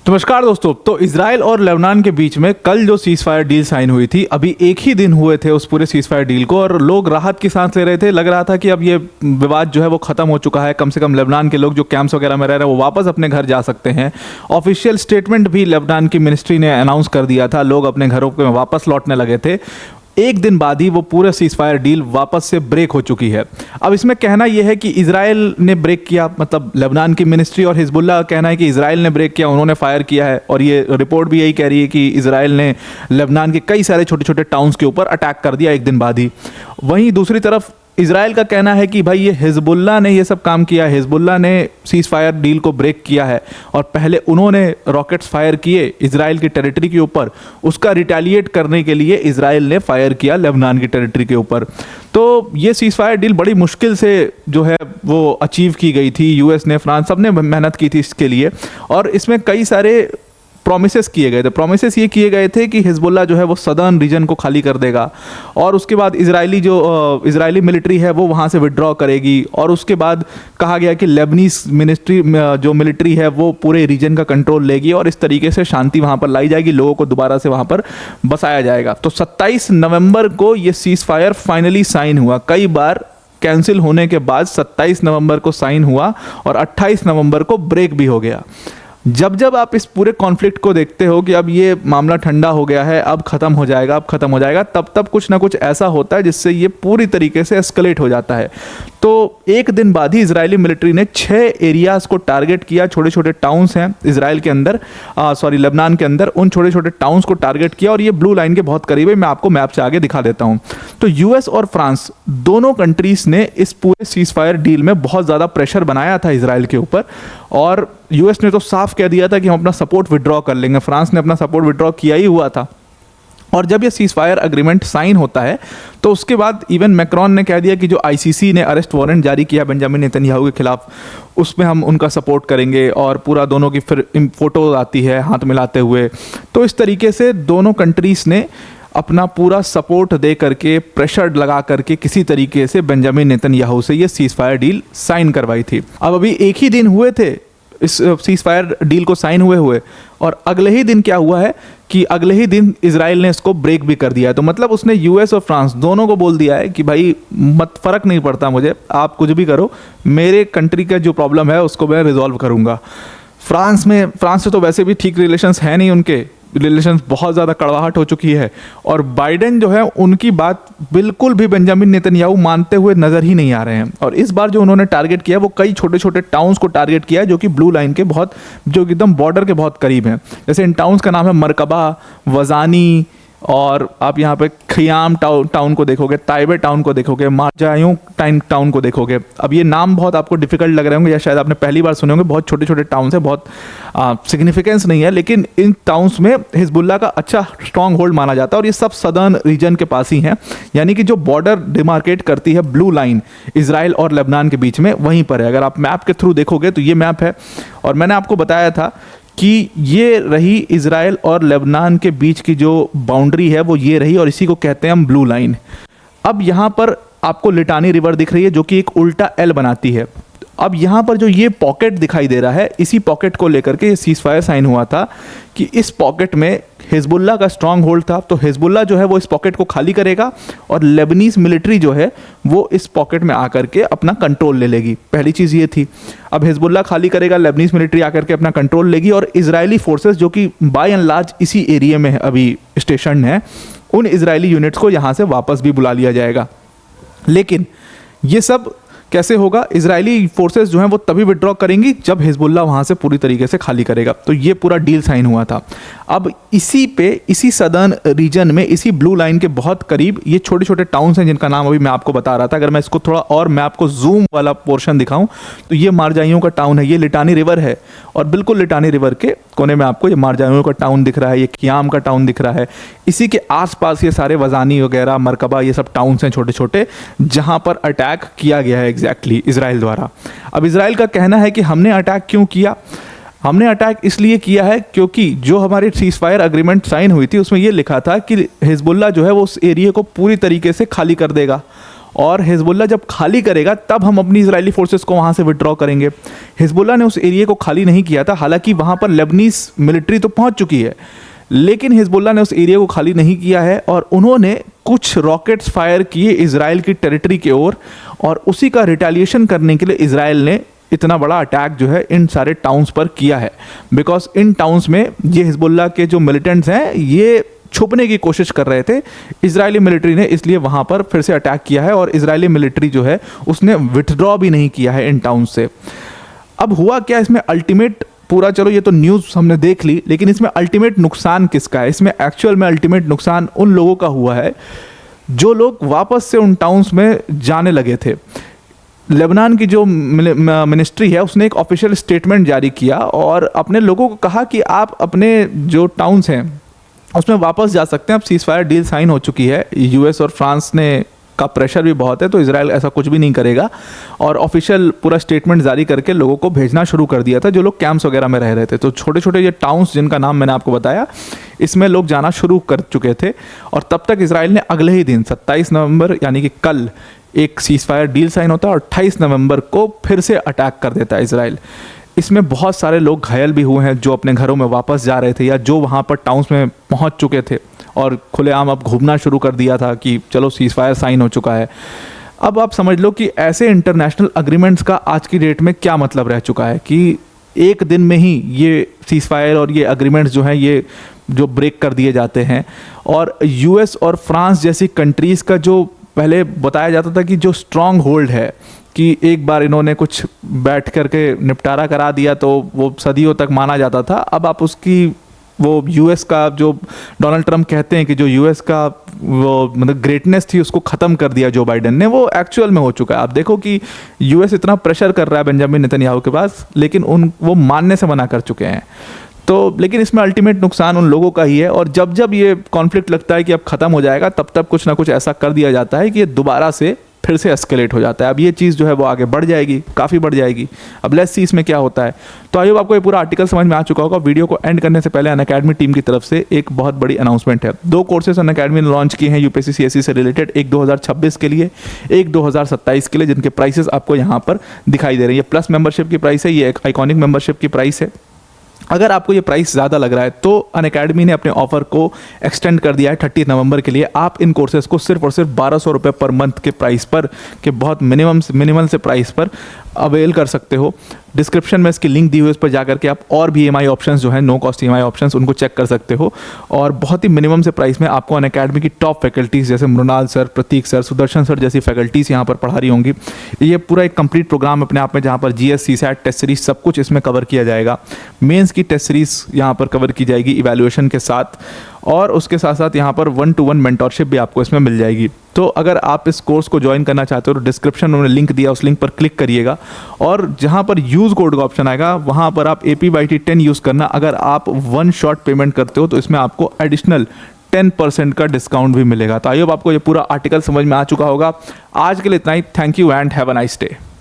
नमस्कार दोस्तों। तो इजराइल और लेबनान के बीच में कल जो सीज फायर डील साइन हुई थी, अभी एक ही दिन हुए थे उस पूरे सीज फायर डील को, और लोग राहत की सांस ले रहे थे। लग रहा था कि अब ये विवाद जो है वो खत्म हो चुका है। कम से कम लेबनान के लोग जो कैंप्स वगैरह में रह रहे हैं वो वापस अपने घर जा सकते हैं। ऑफिशियल स्टेटमेंट भी लेबनान की मिनिस्ट्री ने अनाउंस कर दिया था, लोग अपने घरों में वापस लौटने लगे थे। एक दिन बाद ही वो पूरा सीज फायर डील वापस से ब्रेक हो चुकी है। अब इसमें कहना यह है कि इजराइल ने ब्रेक किया, मतलब लेबनान की मिनिस्ट्री, और हिजबुल्लाह का कहना है कि इजराइल ने ब्रेक किया, उन्होंने फायर किया है। और ये रिपोर्ट भी यही कह रही है कि इजराइल ने लेबनान के कई सारे छोटे छोटे टाउन्स के ऊपर अटैक कर दिया एक दिन बाद ही। वहीं दूसरी तरफ इजराइल का कहना है कि भाई ये हिजबुल्लाह ने ये सब काम किया है, हिजबुल्लाह ने सीज फायर डील को ब्रेक किया है और पहले उन्होंने रॉकेट्स फायर किए इजराइल की टेरिटरी के ऊपर, उसका रिटेलिएट करने के लिए इजराइल ने फायर किया लेबनान की टेरिटरी के ऊपर। तो ये सीज फायर डील बड़ी मुश्किल से जो है वो अचीव की गई थी। यूएस ने, फ्रांस, सब ने मेहनत की थी इसके लिए, और इसमें कई सारे प्रोमिसेस किए गए थे। प्रोमिसेस ये किए गए थे कि हिजबुल्लाह जो है वो सदर्न रीजन को खाली कर देगा, और उसके बाद इजरायली मिलिट्री है वो वहाँ से विड्रॉ करेगी, और उसके बाद कहा गया कि लेबनीज मिनिस्ट्री जो मिलिट्री है वो पूरे रीजन का कंट्रोल लेगी, और इस तरीके से शांति वहाँ पर लाई जाएगी, लोगों को दोबारा से वहाँ पर बसाया जाएगा। तो 27 नवंबर को ये सीज फायर फाइनली साइन हुआ। कई बार कैंसिल होने के बाद 27 नवंबर को साइन हुआ और 28 नवंबर को ब्रेक भी हो गया। जब आप इस पूरे कॉन्फ्लिक्ट को देखते हो कि अब ये मामला ठंडा हो गया है, अब खत्म हो जाएगा, तब कुछ ना कुछ ऐसा होता है जिससे ये पूरी तरीके से एस्केलेट हो जाता है। तो एक दिन बाद ही इजरायली मिलिट्री ने 6 एरियाज को टारगेट किया। छोटे छोटे टाउन्स हैं इजराइल के अंदर, लेबनान के अंदर, उन छोटे छोटे टाउन्स को टारगेट किया, और ये ब्लू लाइन के बहुत करीब है। मैं आपको मैप से आगे दिखा देता हूँ। तो यूएस और फ्रांस दोनों कंट्रीज ने इस पूरे सीज फायर डील में बहुत ज़्यादा प्रेशर बनाया था इजराइल के ऊपर, और यूएस ने तो साफ कह दिया था कि हम अपना सपोर्ट विड्रॉ कर लेंगे। फ्रांस ने अपना सपोर्ट विड्रॉ किया ही हुआ था। और जब ये सीज फायर अग्रीमेंट साइन होता है तो उसके बाद इवन मैक्रोन ने कह दिया कि जो आईसीसी ने अरेस्ट वारंट जारी किया बेंजामिन नेतन्याहू के खिलाफ, उसमें हम उनका सपोर्ट करेंगे, और पूरा दोनों की फिर फोटो आती है हाथ मिलाते हुए। तो इस तरीके से दोनों कंट्रीज ने अपना पूरा सपोर्ट दे करके, प्रेशर लगा करके किसी तरीके से बेंजामिन नेतन्याहू से ये सीज फायर डील साइन करवाई थी। अब अभी एक ही दिन हुए थे इस सीज फायर डील को साइन हुए, और अगले ही दिन क्या हुआ है कि अगले ही दिन इजराइल ने इसको ब्रेक भी कर दिया है। तो मतलब उसने यूएस और फ्रांस दोनों को बोल दिया है कि भाई फ़र्क नहीं पड़ता मुझे, आप कुछ भी करो, मेरे कंट्री का जो प्रॉब्लम है उसको मैं रिजॉल्व करूँगा। फ्रांस से तो वैसे भी ठीक रिलेशंस है नहीं, उनके रिलेशंस बहुत ज़्यादा कड़वाहट हो चुकी है, और बाइडेन जो है उनकी बात बिल्कुल भी बेंजामिन नेतन्याहू मानते हुए नज़र ही नहीं आ रहे हैं। और इस बार जो उन्होंने टारगेट किया वो कई छोटे छोटे टाउन्स को टारगेट किया है जो कि ब्लू लाइन के जो एकदम बॉर्डर के बहुत करीब हैं। जैसे इन टाउन्स का नाम है मरकबा, वजानी, और आप यहाँ पे खियाम टाउन को देखोगे, ताइबे टाउन को देखोगे, मारजायूं टाउन को देखोगे। अब ये नाम बहुत आपको डिफिकल्ट लग रहे होंगे या शायद आपने पहली बार सुने होंगे, बहुत छोटे छोटे टाउन्स हैं, बहुत सिग्निफिकेंस नहीं है, लेकिन इन टाउन्स में हिजबुल्लाह का अच्छा स्ट्रॉन्ग होल्ड माना जाता है, और ये सब सदर्न रीजन के पास ही हैं। यानी कि जो बॉर्डर डिमार्केट करती है ब्लू लाइन इजराइल और लेबनान के बीच में, वहीं पर है। अगर आप मैप के थ्रू देखोगे तो ये मैप है, और मैंने आपको बताया था कि ये रही इजराइल और लेबनान के बीच की जो बाउंड्री है वो ये रही, और इसी को कहते हैं हम ब्लू लाइन। अब यहाँ पर आपको लिटानी रिवर दिख रही है जो कि एक उल्टा एल बनाती है। अब यहाँ पर जो ये पॉकेट दिखाई दे रहा है, इसी पॉकेट को लेकर के सीज फायर साइन हुआ था कि इस पॉकेट में हिजबुल्लाह का स्ट्रांग होल्ड था। तो हिजबुल्लाह जो है वो इस पॉकेट को खाली करेगा, और लेबनीज मिलिट्री जो है वो इस पॉकेट में आकर के अपना कंट्रोल ले लेगी। पहली चीज़ ये थी। अब हिजबुल्लाह खाली करेगा, लेबनीज मिलिट्री आकर के अपना कंट्रोल लेगी, और इजरायली फोर्सेस जो कि बाय एंड लार्ज इसी एरिया में अभी स्टेशन है, उन इजरायली यूनिट्स को यहाँ से वापस भी बुला लिया जाएगा। लेकिन ये सब कैसे होगा? इजरायली फोर्सेस जो हैं वो तभी विड्रॉ करेंगी जब हिजबुल्लाह वहाँ से पूरी तरीके से खाली करेगा। तो ये पूरा डील साइन हुआ था। अब इसी सदर्न रीजन में, इसी ब्लू लाइन के बहुत करीब ये छोटे छोटे टाउन्स हैं जिनका नाम अभी मैं आपको बता रहा था। अगर मैं इसको थोड़ा और मैं आपको जूम वाला पोर्शन दिखाऊं तो ये मारजाइयों का टाउन है, ये लिटानी रिवर है, और बिल्कुल लिटानी रिवर के कोने में आपको ये मारजाइयों का टाउन दिख रहा है, ये खियाम का टाउन दिख रहा है। इसी के आसपास ये सारे वजानी वगैरह, मरकबा, ये सब टाउन्स हैं छोटे छोटे, जहाँ पर अटैक किया गया है एग्जैक्टली इजराइल द्वारा। अब इजराइल का कहना है कि हमने अटैक क्यों किया? हमने अटैक इसलिए किया है क्योंकि जो हमारी सीज फायर अग्रीमेंट साइन हुई थी उसमें ये लिखा था कि हिजबुल्लाह जो है वो उस एरिया को पूरी तरीके से खाली कर देगा, और हिजबुल्ला जब खाली करेगा तब हम अपनी इजरायली फोर्सेस को वहाँ से विड्रॉ करेंगे। हिजबुल्ला ने उस एरिया को खाली नहीं किया था, हालांकि वहाँ पर लेबनीज मिलिट्री तो पहुँच चुकी है, लेकिन हिजबुल्ला ने उस एरिया को खाली नहीं किया है और उन्होंने कुछ रॉकेट्स फायर किए इजराइल की टेरिटरी के ओर, और उसी का रिटेलिएशन करने के लिए इजराइल ने इतना बड़ा अटैक जो है इन सारे टाउन्स पर किया है। बिकॉज इन टाउन्स में ये हिजबुल्ला के जो मिलिटेंट्स हैं ये छुपने की कोशिश कर रहे थे, इजरायली मिलिट्री ने इसलिए वहाँ पर फिर से अटैक किया है और इजरायली मिलिट्री जो है उसने विथड्रॉ भी नहीं किया है इन टाउन से। अब हुआ क्या इसमें अल्टीमेट पूरा, चलो ये तो न्यूज़ हमने देख ली, लेकिन इसमें अल्टीमेट नुकसान किसका है? इसमें एक्चुअल में अल्टीमेट नुकसान उन लोगों का हुआ है जो लोग वापस से उन टाउन्स में जाने लगे थे। लेबनान की जो मिनिस्ट्री है उसने एक ऑफिशियल स्टेटमेंट जारी किया और अपने लोगों को कहा कि आप अपने जो टाउन्स हैं उसमें वापस जा सकते हैं। अब सीज फायर डील साइन हो चुकी है, यूएस और फ्रांस ने का प्रेशर भी बहुत है, तो इजराइल ऐसा कुछ भी नहीं करेगा, और ऑफिशियल पूरा स्टेटमेंट जारी करके लोगों को भेजना शुरू कर दिया था जो लोग कैंप्स वगैरह में रह रहे थे। तो छोटे छोटे ये टाउन्स जिनका नाम मैंने आपको बताया, इसमें लोग जाना शुरू कर चुके थे, और तब तक इजराइल ने अगले ही दिन 27 नवंबर यानी कि कल एक सीज फायर डील साइन होता है और 28 नवंबर को फिर से अटैक कर देता है इजराइल। इसमें बहुत सारे लोग घायल भी हुए हैं जो अपने घरों में वापस जा रहे थे या जो वहाँ पर टाउन्स में पहुँच चुके थे और खुलेआम अब घूमना शुरू कर दिया था कि चलो सीज फायर साइन हो चुका है। अब आप समझ लो कि ऐसे इंटरनेशनल अग्रीमेंट्स का आज की डेट में क्या मतलब रह चुका है कि एक दिन में ही ये सीज फायर और ये अग्रीमेंट्स जो हैं ये जो ब्रेक कर दिए जाते हैं। और यूएस और फ्रांस जैसी कंट्रीज़ का जो पहले बताया जाता था कि जो स्ट्रॉन्ग होल्ड है कि एक बार इन्होंने कुछ बैठ करके निपटारा करा दिया तो वो सदियों तक माना जाता था, अब आप उसकी वो यूएस का जो डोनाल्ड ट्रंप कहते हैं कि जो यूएस का वो मतलब ग्रेटनेस थी उसको ख़त्म कर दिया जो बाइडेन ने, वो एक्चुअल में हो चुका है। आप देखो कि यूएस इतना प्रेशर कर रहा है बेंजामिन नेतन्याहू के पास, लेकिन वो मानने से मना कर चुके हैं। तो लेकिन इसमें अल्टीमेट नुकसान उन लोगों का ही है, और जब जब ये कॉन्फ्लिक्ट लगता है कि अब ख़त्म हो जाएगा तब तब कुछ ना कुछ ऐसा कर दिया जाता है कि ये दोबारा से फिर से एस्केलेट हो जाता है। अब ये चीज़ जो है वो आगे बढ़ जाएगी, काफ़ी बढ़ जाएगी। अब लेट्स सी इसमें क्या होता है। तो आई होप आपको ये पूरा आर्टिकल समझ में आ चुका होगा। वीडियो को एंड करने से पहले अनअकैडमी टीम की तरफ से एक बहुत बड़ी अनाउंसमेंट है। 2 कोर्सेज अनअकैडमी ने लॉन्च किए हैं यूपीएससी सीएससी से रिलेटेड, एक 2026 के लिए, एक 2027 के लिए, जिनके प्राइसेस आपको यहाँ पर दिखाई दे रही है। प्लस मेंबरशिप की प्राइस है, ये एक आइकॉनिक मेंबरशिप की प्राइस है। अगर आपको ये प्राइस ज़्यादा लग रहा है तो अनअकैडमी ने अपने ऑफर को एक्सटेंड कर दिया है 30 नवंबर के लिए। आप इन कोर्सेज को सिर्फ और सिर्फ 1200 रुपये पर मंथ के प्राइस पर, के बहुत मिनिमल से प्राइस पर अवेल कर सकते हो। डिस्क्रिप्शन में इसकी लिंक दी हुई है, उस पर जाकर के आप और भी EMI ऑप्शंस जो है नो कॉस्ट EMI ऑप्शंस उनको चेक कर सकते हो, और बहुत ही मिनिमम से प्राइस में आपको अनअकैडमी की टॉप फैकल्टीज़ जैसे मृणाल सर, प्रतीक सर, सुदर्शन सर जैसी फैकल्टीज़ यहाँ पर पढ़ा रही होंगी। ये पूरा एक कंप्लीट प्रोग्राम अपने आप में, जहाँ पर GS CSAT टेस्ट सीरीज सब कुछ इसमें कवर किया जाएगा। मेंस की टेस्ट सीरीज यहाँ पर कवर की जाएगी इवैल्यूएशन के साथ, और उसके साथ साथ यहाँ पर 1-to-1 मेंटोरशिप भी आपको इसमें मिल जाएगी। तो अगर आप इस कोर्स को ज्वाइन करना चाहते हो तो डिस्क्रिप्शन में लिंक दिया, उस लिंक पर क्लिक करिएगा, और जहाँ पर यूज़ कोड का ऑप्शन आएगा वहाँ पर आप APYT10 यूज़ करना। अगर आप 1 शॉट पेमेंट करते हो तो इसमें आपको एडिशनल 10% का डिस्काउंट भी मिलेगा। तो आई होप आपको ये पूरा आर्टिकल समझ में आ चुका होगा। आज के लिए इतना ही। Thank you and have a nice day.